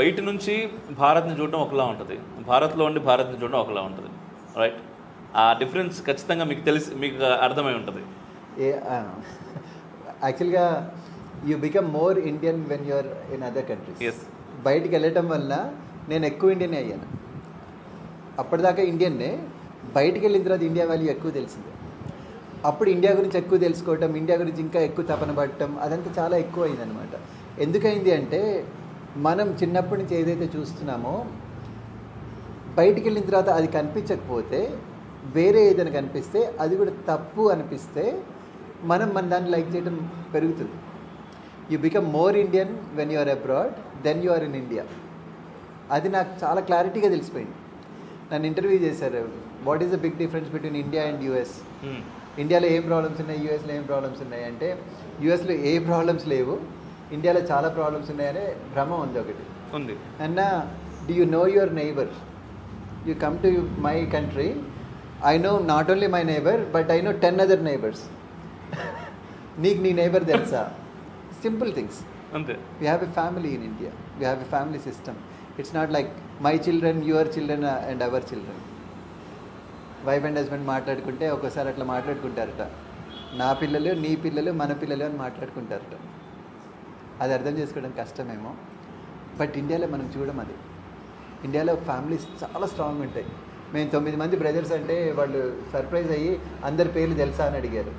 బయట నుంచి భారత్ని చూడడం ఒకలా ఉంటుంది, భారత్లో ఉండి భారత్ని చూడడం ఒకలా ఉంటుంది, రైట్? ఆ డిఫరెన్స్ ఖచ్చితంగా మీకు అర్థమై ఉంటుంది. యాక్చువల్గా you become more Indian when you're in other countries. Yes. బయటికి వెళ్ళటం వల్ల నేను ఎక్కువ ఇండియన్ అయ్యాను. అప్పటిదాకా ఇండియన్నే, బయటికి వెళ్ళిన తర్వాత ఇండియా వాల్యూ ఎక్కువ తెలిసింది. అప్పుడు ఇండియా గురించి ఎక్కువ తెలుసుకోవటం, ఇండియా గురించి ఇంకా ఎక్కువ తపన పడటం, అదంతా చాలా ఎక్కువ అయిందనమాట. ఎందుకైంది అంటే మనం చిన్నప్పటి నుంచి ఏదైతే చూస్తున్నామో బయటికి వెళ్ళిన తర్వాత అది కనిపించకపోతే, వేరే ఏదైనా కనిపిస్తే అది కూడా తప్పు అనిపిస్తే మన దాన్ని లైక్ చేయడం పెరుగుతుంది. You become more Indian when you are abroad then you are in India. అది నాకు చాలా క్లారిటీగా తెలిసిపోయింది. నన్ను ఇంటర్వ్యూ చేశారు, what is the big difference between India and US. ఇండియాలో ఏం ప్రాబ్లమ్స్ ఉన్నాయి, యూఎస్లో ఏం ప్రాబ్లమ్స్ ఉన్నాయి అంటే, యూఎస్లో ఏ ప్రాబ్లమ్స్ లేవు, ఇండియాలో చాలా ప్రాబ్లమ్స్ ఉన్నాయనే భ్రమ ఉంది ఒకటి ఉంది. అన్న, do you know your neighbor? You come to my country, I know not only my neighbor but I know 10 other neighbors. నీకు నీ నైబర్ తెలుసా? Simple things. అంతే. We have a family in India, we have a family system. It's not like my children, your children and our children. Wife and husband మాట్లాడుకుంటే ఒక్కోసారి అట్లా మాట్లాడుకుంటారట, నా పిల్లలు, నీ పిల్లలు, మన పిల్లలు అని మాట్లాడుకుంటారట. అది అర్థం చేసుకోవడం కష్టమేమో, బట్ ఇండియాలో మనం చూడడం అది. ఇండియాలో ఫ్యామిలీస్ చాలా స్ట్రాంగ్ ఉంటాయి. మేము 9 మంది బ్రదర్స్ అంటే వాళ్ళు సర్ప్రైజ్ అయ్యి అందరి పేర్లు తెలుసా అని అడిగారు.